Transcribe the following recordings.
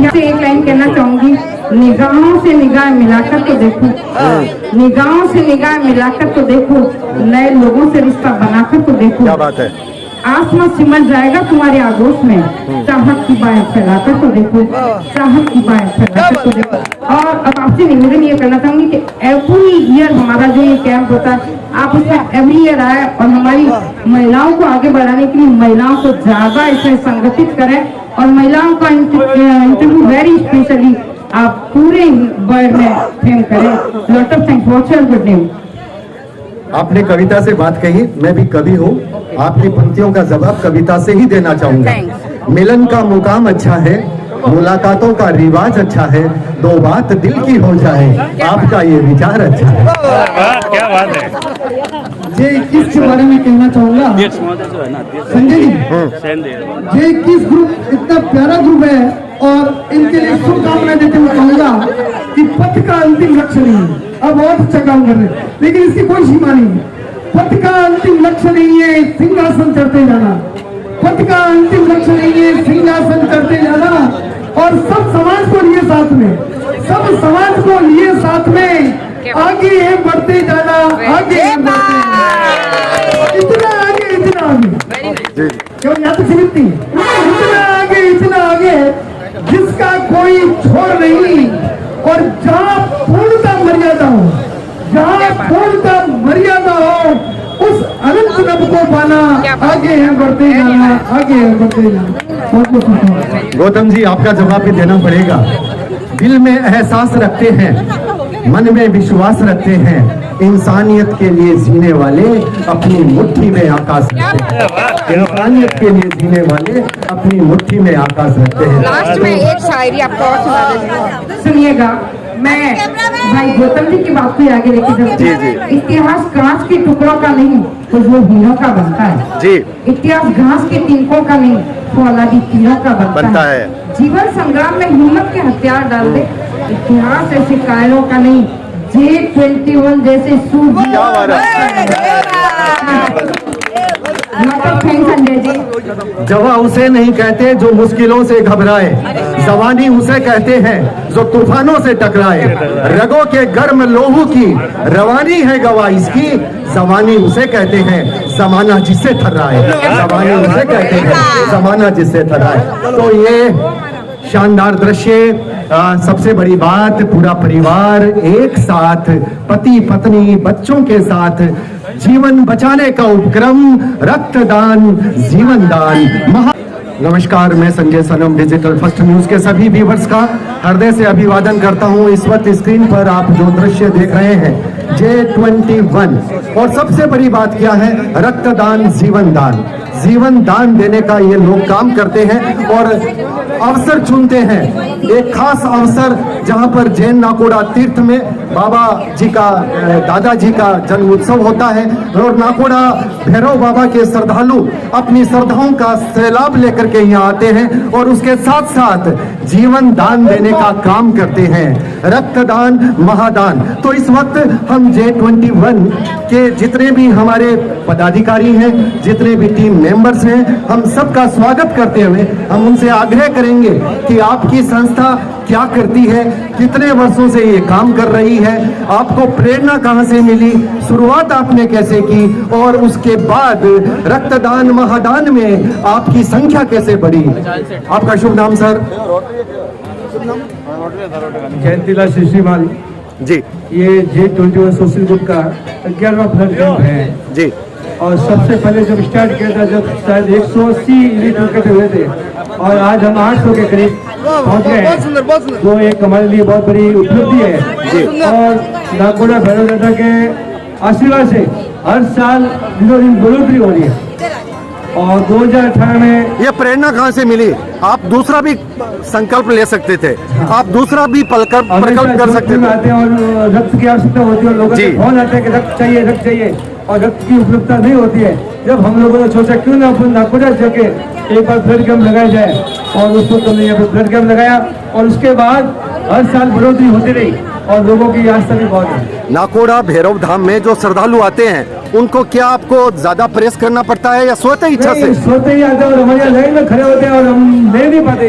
इतिहास से एक लाइन कहना चाहूंगी, निगाहों से निगाह मिलाकर तो देखो, निगाहों से निगाह मिलाकर तो देखो, नए लोगों से रिश्ता बनाकर तो देखो। क्या बात है। आसमां सिमट जाएगा तुम्हारे आगोश में, चाहत की बाहें फैलाकर तो देखो, चाहत की बाहें फैलाकर तो देखो। और अब आपसे निवेदन ये करना चाहूंगी कि एवरी ईयर हमारा जो ये कैंप होता है, आप उसमें एवरी ईयर आए और हमारी महिलाओं को आगे बढ़ाने के लिए महिलाओं को ज्यादा इसमें संगठित करें और महिलाओं का इंटरव्यू वेरी स्पेशली आप पूरे वर्ल्ड में फेम करें। Lot of thanks, what's your good name. आपने कविता से बात कही, मैं भी कवि हूँ, आपकी पंक्तियों का जवाब कविता से ही देना चाहूंगा। मिलन का मुकाम अच्छा है, मुलाकातों का रिवाज अच्छा है, दो बात दिल की हो जाए, आपका ये विचार अच्छा है। क्या बात है। जे 21 के बारे में कहना चाहूंगा संजय जी, जे 21 ग्रुप इतना प्यारा ग्रुप है और इनके लिए शुभकामनाएं देते हुए कहूंगा कि पथ का अंतिम लक्ष्य नहीं है। अब बहुत अच्छा काम कर रहे हैं, लेकिन इसकी कोई सीमा नहीं है। पथ का अंतिम लक्ष्य नहीं है सिंहासन चढ़ते जाना, पथ का अंतिम लक्ष्य नहीं है सिंहासन चढ़ते जाना, और सब समाज को लिए साथ में, सब समाज को लिए साथ में आगे बढ़ते जाना, आगे बढ़ते जाना, इतना आगे, इतना आगे, केवल यहाँ तक सीमित नहीं, इतना आगे जिसका कोई छोर नहीं, और जहाँ पूर्णता मर्यादा हो, जहाँ पूर्णता मर्यादा हो, उस अनंत नभ को पाना, आगे है बढ़ते जाना, आगे है बढ़ते जाना। गौतम जी, आपका जवाब भी देना पड़ेगा। दिल में एहसास रखते हैं, मन में विश्वास रखते हैं, इंसानियत के लिए जीने वाले अपनी मुट्ठी में आकाश रखते हैं, इंसानियत के लिए जीने वाले अपनी मुट्ठी में आकाश रखते हैं। लास्ट में एक शायरी आपको और सुना देती हूं, सुनिएगा। मैं भाई गौतम जी की बात को आगे लेके चलती हूँ। इतिहास कांच के टुकड़ों का नहीं तो वो हीरों का बनता है जी। इतिहास घास के तिनकों का नहीं तो औलादी तीरों का बनता है। जीवन संग्राम में हिम्मत के हथियार डाल दे, इतिहास ऐसे कायरों का नहीं, J21 जैसे जवा उसे नहीं कहते जो मुश्किलों से घबराए, जवानी उसे कहते हैं जो तूफानों से टकराए, रगों के गर्म लोहू की रवानी है गवाह इसकी, जवानी उसे कहते हैं जमाना जिससे थर्राए, जवानी उसे कहते हैं जमाना जिससे थर्राए। तो ये शानदार दृश्य, सबसे बड़ी बात, पूरा परिवार एक साथ, पति पत्नी बच्चों के साथ, जीवन बचाने का उपक्रम, रक्तदान जीवन दान। नमस्कार, मैं संजय सनम डिजिटल फर्स्ट न्यूज के सभी व्यूअर्स का हृदय से अभिवादन करता हूं। इस वक्त स्क्रीन पर आप जो दृश्य देख रहे हैं J21, और सबसे बड़ी बात क्या है, रक्तदान जीवन दान, जीवन दान देने का ये लोग काम करते हैं और अवसर चुनते हैं, एक खास अवसर जहां पर जैन नाकोड़ा तीर्थ में बाबा जी का, दादाजी का जन्म उत्सव होता है और नाकोड़ा भैरव बाबा के श्रद्धालु अपनी श्रद्धाओं का सैलाब लेकर के यहाँ आते हैं और उसके साथ साथ जीवन दान देने का काम करते हैं, रक्तदान महादान। तो इस वक्त हम J21 के जितने भी हमारे पदाधिकारी हैं, जितने भी टीम मेंबर्स हैं, हम सबका स्वागत करते हुए हम उनसे आग्रह करेंगे कि आपकी संस्था क्या करती है, कितने वर्षों से ये काम कर रही है, आपको प्रेरणा कहां से मिली, शुरुआत आपने कैसे की, और उसके बाद रक्तदान महादान में आपकी संख्या कैसे बढ़ी। आपका शुभ नाम सर? जयंतीलाल श्रीमाल जी। ये J21 सोशल ग्रुप का 11वां ब्लड कैंप है जी। और सबसे पहले जब स्टार्ट किया था, जब शायद 180 यूनिट इकट्ठे हुए थे और आज हम 800 के करीब पहुंच गए हैं, जो एक हमारे लिए बहुत बड़ी उपलब्धि है जी। और नाकोड़ा भैरव दादा के आशीर्वाद से हर साल दिनों दिन बढ़ोतरी हो रही है। और 2018 में ये प्रेरणा कहाँ से मिली? आप दूसरा भी संकल्प ले सकते थे, आप दूसरा भी प्रकल्प कर सकते थे। आते हैं और रक्त की आवश्यकता होती है, लोगों को फोन आता है कि रक्त चाहिए, और रक्त की उपलब्धता नहीं होती है। जब हम लोगों ने सोचा क्यों ना अपन नाकोड़ा जाके एक बार ब्लड कैंप लगाया जाए, और उसको तुमने यहाँ पे ब्लड कैंप लगाया, और उसके बाद हर साल बढ़ोतरी होती रही और लोगों की आस्था भी बहुत है। नाकोड़ा भैरव धाम में जो श्रद्धालु आते हैं उनको क्या आपको ज्यादा प्रेस करना पड़ता है या स्वतः इच्छा से? सोते ही आते हैं और हमारे यहाँ लाइन में खड़े होते हैं और हम ले नहीं पाते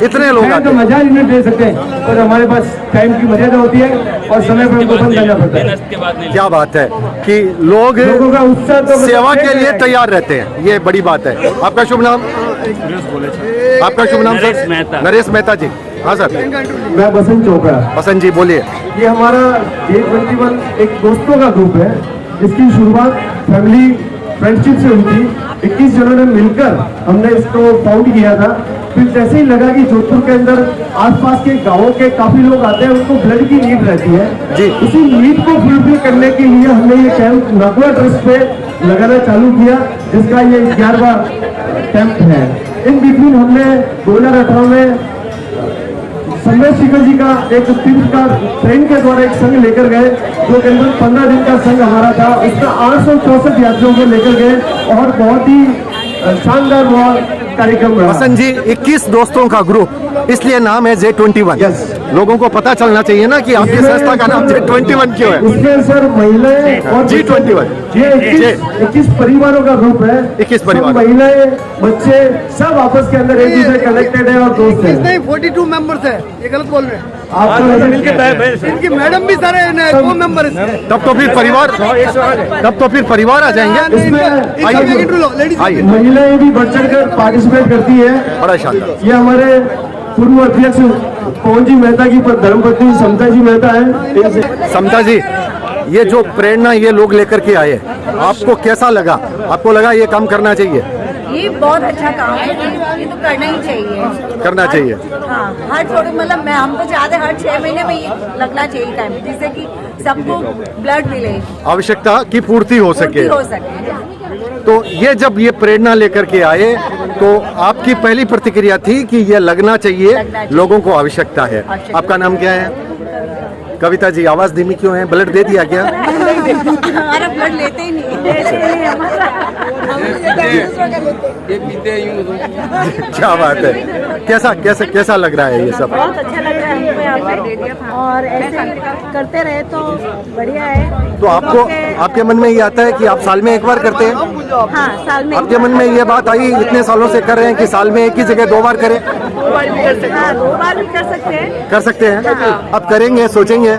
इतने लोग आते तो हैं। मजा नहीं ले सकते हैं, और हमारे पास टाइम की मर्यादा होती है और समय पर उनको बंद करना पड़ता है। क्या बात है कि लोग लोगों का उत्साह तो सेवा के लिए तैयार रहते हैं, ये बड़ी बात है। आपका शुभ नाम? आपका शुभ नाम नरेश सर? मेहता। नरेश मेहता जी। हाँ सर। मैं बसंत चोपड़ा। बसंत जी बोलिए। ये हमारा J21 एक दोस्तों का ग्रुप है, इसकी शुरुआत फैमिली फ्रेंडशिप से हुई थी। 21 जनों ने मिलकर हमने इसको फाउंड किया था। फिर जैसे ही लगा कि जोधपुर के अंदर आसपास के गांवों के काफी लोग आते हैं, उनको ब्लड की नीड रहती है जी। उसी नीड को फुलफिल करने के लिए हमने ये कैंप नाकुआ ट्रस्ट पे लगाना चालू किया, जिसका ये 11वां कैंप है। इन बिटवीन हमने 2018 में संदेश शिखर जी का एक तीर्थ का ट्रेन के द्वारा एक संघ लेकर गए, जो करीबन 15 दिन का संघ हमारा था। उसमें 864 यात्रियों को लेकर गए और बहुत ही शानदार हुआ कार्यक्रम रहा। बसंत जी 21 दोस्तों का ग्रुप, इसलिए नाम है J21। Yes। लोगों को पता चलना चाहिए ना कि आपकी संस्था का नाम J21 क्यों है। उसमें सर महिलाएं और G21। ये 21 परिवारों का ग्रुप है। 21 परिवार। सब महिलाएं, बच्चे सब आपस के अंदर एक दूसरे कनेक्टेड है और दोस्त है। नहीं 42 मेंबर्स है, ये गलत बोल रहे हैं। आपको इनकी मैडम भी सारे को मेंबर है। तब तो फिर परिवार आ जाएंगे। इसमें आइए। महिलाएं भी बढ़ चढ़ कर पार्टिसिपेट करती है। बड़ा शानदार। ये हमारे पूर्व अध्यक्ष पवन जी मेहता की धर्मपत्नी समता जी मेहता है। समता जी, ये जो प्रेरणा ये लोग लेकर के आए, आपको कैसा लगा? आपको लगा ये काम करना चाहिए? ये बहुत अच्छा काम है, ये तो करना ही चाहिए। करना चाहिए। हाँ, हर थोड़े मतलब मैं हम तो चाहते हैं हर 6 महीने में ये लगना चाहिए टाइम, जिससे कि सबको ब्लड मिले, आवश्यकता की पूर्ति हो पूर्ति सके। हो सके। तो ये जब ये प्रेरणा लेकर के आए, तो आपकी पहली प्रतिक्रिया थी कि ये लगना चाहिए, लोगों को आवश्यकता है। आपका नाम क्या है? कविता जी। आवाज धीमी क्यों है? ब्लड दे दिया क्या? हमारा ब्लड लेते ही नहीं हमारा। क्या बात है। कैसा लग रहा है ये सब? बहुत अच्छा लग रहा है हमको यहाँ पे, और ऐसे करते रहे तो बढ़िया है। तो आपके मन में ये आता है कि आप साल में एक बार करते हैं? हाँ, साल में आपके मन में ये बात आई, इतने सालों से कर रहे हैं, कि साल में एक ही जगह 2 बार करें? हाँ, 2 बार भी कर सकते हैं। कर सकते हैं। अब करेंगे, सोचेंगे,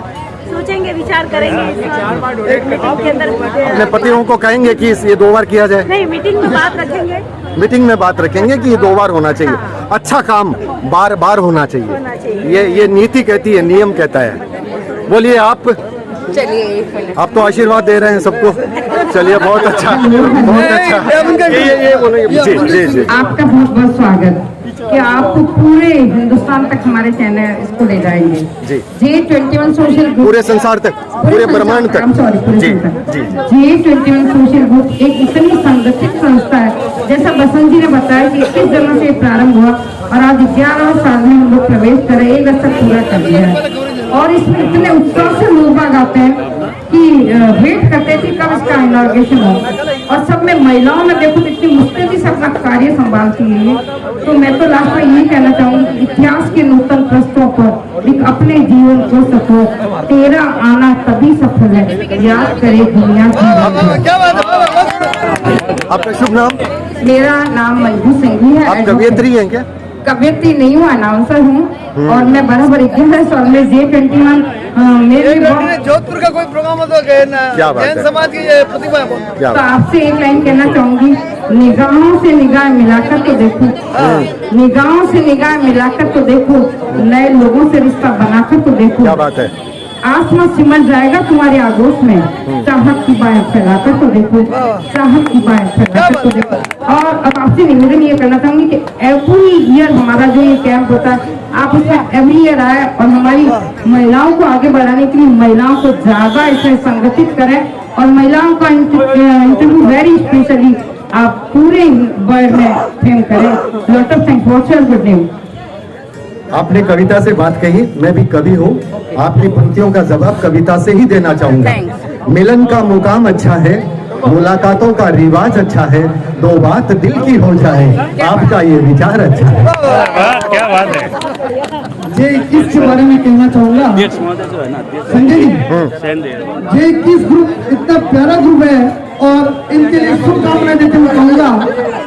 विचार करेंगे इस बार। एक मीटिंग के अंदर अपने पतियों को कहेंगे कि ये 2 बार किया जाए। नहीं, मीटिंग में बात रखेंगे। मीटिंग में बात रखेंगे कि ये 2 बार होना चाहिए। अच्छा काम बार बार होना चाहिए। ये नीति कहती है, नियम कहता है। बोलिए आप। चलिए, आप तो आशीर्वाद दे रहे हैं सबको। चलिए, बहुत अच्छा, बहुत अच्छा। ये बोलेंगे। जी जी। आपका बहुत बहुत स्वागत कि आप पूरे हिंदुस्तान तक हमारे चैनल इसको ले जाएंगे। जी। J21 सोशल ग्रुप पूरे संसार तक, पूरे ब्रह्मांड तक। जी जी। J21 सोशल ग्रुप एक इतनी संगठित संस्था है, जैसा बसंत जी ने बताया कि 21 जनों से प्रारंभ हुआ और आज 11वें साल में हम लोग प्रवेश करें, एक दशक पूरा कर दिया है। और इसमें इतने उत्साह से लोग आते हैं कि वेट करते थे कब इसका इनॉग्रेशन हो। और सब में महिलाओं में देखो इतनी मुस्तैदी से अपना कार्य संभालती है। तो मैं तो लास्ट में यही कहना चाहूंगी कि इतिहास के नूतन पृष्ठों पर एक अपने जीवन को सफो, तेरा आना तभी सफल है, याद करे दुनिया की। आपका शुभ नाम? मेरा नाम मंजू सिंघी है। आप कवियत्री हैं क्या? कवियत्री नहीं हूँ, अनाउंसर हूँ। और मैं बराबर 11 साल में J21 मेरे जोधपुर का कोई प्रोग्राम हो तो क्या बात है। जैन समाज की ये प्रतिभा है बहुत। क्या तो आपसे एक लाइन कहना चाहूंगी, निगाहों से निगाह मिलाकर तो देखो, निगाहों से निगाह मिलाकर तो देखो, नए लोगों से रिश्ता बनाकर तो देखो। क्या बात है। आसमां सिमट जाएगा तुम्हारे आगोश में, चाहत की बाहें फैलाकर तो देखो, चाहत की बाहें फैलाकर तो देखो। और अब आपसे निवेदन ये करना चाहूंगी कि एवरी ईयर हमारा जो ये कैंप होता है, आप उसमें एवरी ईयर आए और हमारी महिलाओं को आगे बढ़ाने के लिए महिलाओं को ज्यादा इसमें संगठित करें और महिलाओं का इंटरव्यू वेरी स्पेशली आप पूरे वर्ल्ड में फेम करें। Lot of thanks. What's your good name? आपने कविता से बात कही, मैं भी कवि हूँ। आपकी पंक्तियों का जवाब कविता से ही देना चाहूंगा। मिलन का मुकाम अच्छा है, मुलाकातों का रिवाज अच्छा है, दो बात दिल की हो जाए, आपका ये विचार अच्छा है। क्या बात है। J21 के बारे में कहना चाहूंगा संजय जी, J21 ग्रुप इतना प्यारा ग्रुप है और इनके लिए शुभकामनाएं देते हुए कहूंगा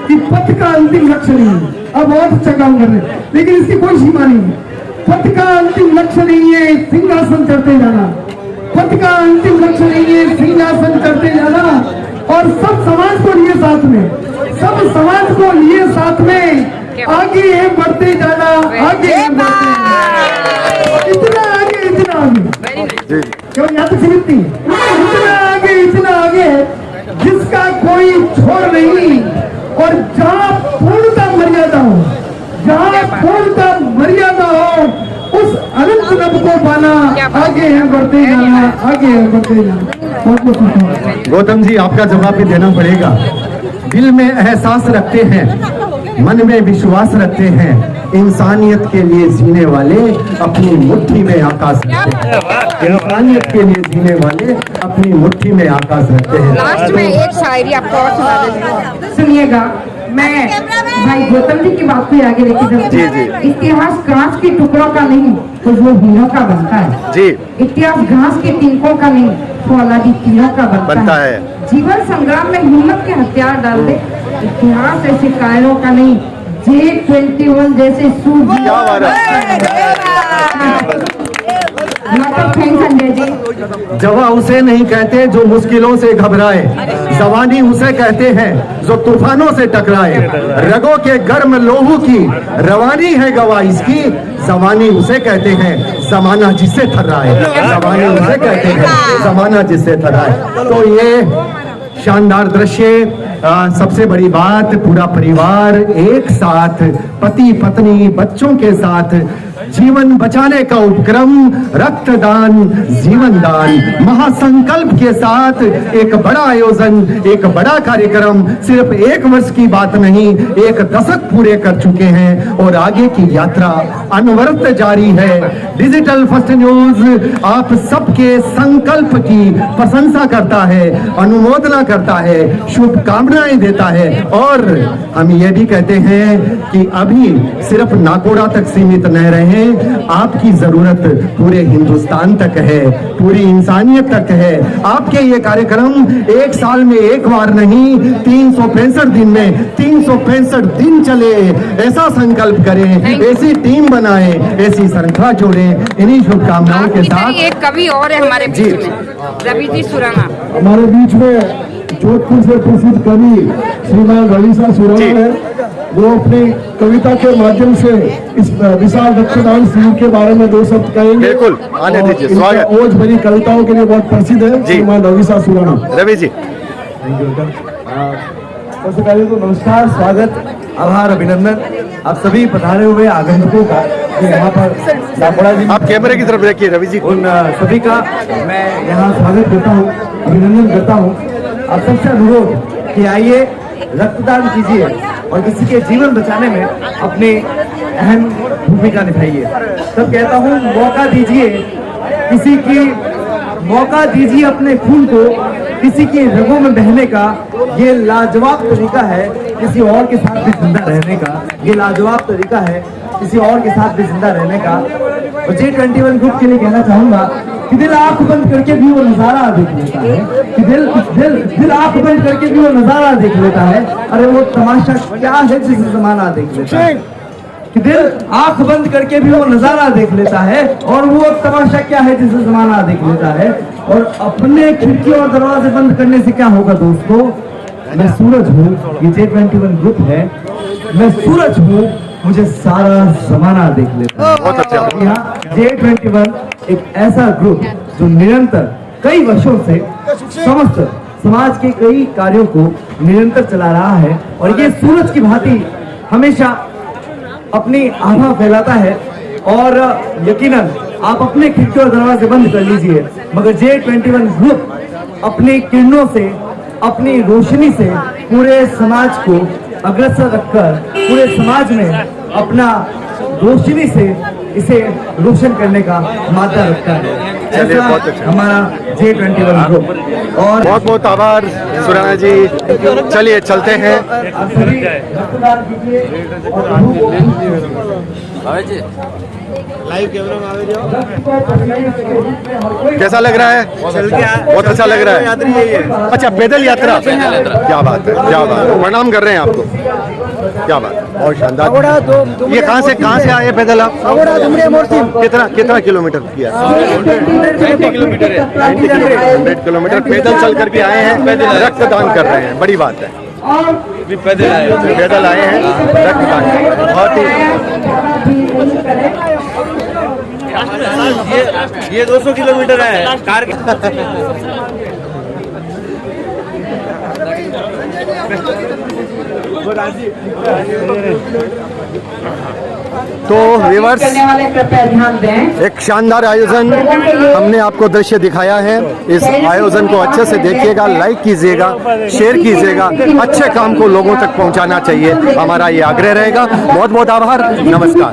कि पथ का अंतिम लक्ष्य नहीं है। अब बहुत अच्छा काम कर रहे हैं, लेकिन इसकी कोई सीमा नहीं है। पथ का अंतिम लक्ष्य नहीं है सिंहासन चढ़ते जाना, पथ का अंतिम लक्ष्य नहीं है सिंहासन चढ़ते जाना, और सब समाज को लिए साथ में, सब समाज को लिए साथ में आगे है बढ़ते जाना, आगे है बढ़ते जाना, इतना आगे केवल यहाँ तक सीमित नहीं, इतना आगे जिसका कोई छोर नहीं, और जहाँ पूर्णता मर्यादा हो, जहाँ पूर्णता मर्यादा हो, उस अनंत नब को पाना, आगे है बढ़ते जाना, आगे है बढ़ते जाना। बहुत बहुत शुक्रिया। गौतम जी, आपका जवाब भी देना पड़ेगा। दिल में एहसास रखते हैं, मन में विश्वास रखते हैं, इंसानियत के लिए जीने वाले अपनी मुट्ठी में आकाश रखते हैं। इंसानियत के लिए जीने वाले अपनी मुट्ठी में आकाश रखते हैं। लास्ट में एक शायरी आपको और सुना देती हूँ, सुनिएगा। मैं भाई गौतम जी की बात को आगे लेके चलती हूँ। इतिहास कांच के टुकड़ों का नहीं तो वो हीरों का बनता है जी। इतिहास घास के तिनकों का नहीं तो औलादी तीरों का बनता है। जीवन संग्राम में हिम्मत के हथियार डाल दे, इतिहास ऐसे कायरों का नहीं, J21 जैसे जवा उसे नहीं कहते जो मुश्किलों से घबराए, जवानी उसे कहते हैं जो तूफानों से टकराए, रगों के गर्म लोहू की रवानी है गवाह इसकी, जवानी उसे कहते हैं जमाना जिससे थर्राए, जवानी उसे कहते हैं जमाना जिससे थर्राए। तो ये शानदार दृश्य, सबसे बड़ी बात, पूरा परिवार एक साथ, पति पत्नी बच्चों के साथ, जीवन बचाने का उपक्रम, रक्तदान जीवन दान, महासंकल्प के साथ एक बड़ा आयोजन, एक बड़ा कार्यक्रम, सिर्फ एक वर्ष की बात नहीं, एक दशक पूरे कर चुके हैं और आगे की यात्रा अनवरत जारी है। डिजिटल फर्स्ट न्यूज आप सबके संकल्प की प्रशंसा करता है, अनुमोदना करता है, शुभकामनाएं देता है, और हम ये भी कहते हैं कि अभी सिर्फ नाकोड़ा तक सीमित न रहे, आपकी जरूरत पूरे हिंदुस्तान तक है, पूरी इंसानियत तक है। आपके ये कार्यक्रम एक साल में एक बार नहीं, 365 दिन में 365 दिन चले, ऐसा संकल्प करें, ऐसी टीम बनाएं, ऐसी श्रृंखला जोड़ें। इन्हीं शुभकामनाओं के साथ एक कवि और है हमारे बीच में, रवि जी सुराना। हमारे बीच में जोधपुर से प्रसिद्ध कवि श्रीमान रविशा सुराना है, वो अपनी कविता के माध्यम से इस विशाल रक्तदान शिविर के बारे में दो शब्द कहेंगे। बिल्कुल, आने दीजिए। स्वागत। ओज भरी कविताओं के लिए बहुत प्रसिद्ध है श्रीमान रविशा सुराना। रवि जी। सबसे पहले तो नमस्कार, स्वागत, आभार, अभिनंदन आप सभी पधारे हुए आगंतुकों का यहाँ पर नाकोड़ा जी। आप कैमरे की तरफ देखिए रवि जी। उन सभी का मैं यहाँ स्वागत करता हूँ, अभिनंदन करता हूँ। आप सबसे अनुरोध कि आइए रक्तदान कीजिए और किसी के जीवन बचाने में अपनी अहम भूमिका निभाइए। तब कहता हूँ मौका दीजिए किसी की, मौका दीजिए अपने खून को किसी की रगों में बहने का, ये लाजवाब तरीका है किसी और के साथ भी जिंदा रहने का, ये लाजवाब तरीका है किसी और के साथ भी जिंदा रहने का। और J21 ग्रुप के लिए कहना चाहूंगा कि दिल आंख बंद करके भी वो नजारा देख लेता है, कि दिल आंख बंद करके भी वो नजारा देख लेता है। अरे वो तमाशा क्या है जिसे जमाना देख लेता है, कि दिल आंख बंद करके भी वो नजारा देख लेता है, और वो तमाशा क्या है जिसे जमाना देख लेता है। और अपने खिड़की और दरवाजे बंद करने से क्या होगा दोस्तों, मैं सूरज हूँ, ये J21 ग्रुप है, मैं सूरज हूँ, मुझे सारा जमाना देख लेता है। बहुत अच्छा। यहाँ J21 एक ऐसा ग्रुप जो निरंतर कई वर्षों से समस्त समाज के कई कार्यों को निरंतर चला रहा है, और ये सूरज की भांति हमेशा अपनी आभा फैलाता है। और यकीनन आप अपने खिड़की और दरवाजे बंद कर लीजिए, मगर J21 ग्रुप अपनी किरणों से, अपनी रोशनी से पूरे समाज को अग्रसर रखकर, पूरे समाज में अपना रोशनी से इसे रोशन करने का मादा रखता है। चलिए, ऐसा बहुत अच्छा। हमारा J21 ग्रुप। और बहुत बहुत आभार सुराना जी। चलिए चलते हैं। आप सभी रक्तदान कीजिए और प्रभु कैसा लग रहा है? बहुत अच्छा लग रहा है। अच्छा, पैदल यात्रा, क्या बात है, क्या बात है। प्रणाम कर रहे हैं आपको, क्या बात है, बहुत शानदार। ये कहाँ से आए पैदल आप? कितना किलोमीटर किया? 100 किलोमीटर पैदल चल करके आए हैं, रक्तदान कर रहे हैं, बड़ी बात है। पैदल आए हैं, रक्तदान, बहुत ही। ये 200 किलोमीटर है कार। तो व्यूअर्स, करने वाले कृपया ध्यान दें। एक शानदार आयोजन हमने आपको दृश्य दिखाया है। इस आयोजन को अच्छे से देखिएगा, लाइक कीजिएगा, शेयर कीजिएगा। अच्छे काम को लोगों तक पहुंचाना चाहिए, हमारा ये आग्रह रहेगा। बहुत बहुत आभार, नमस्कार।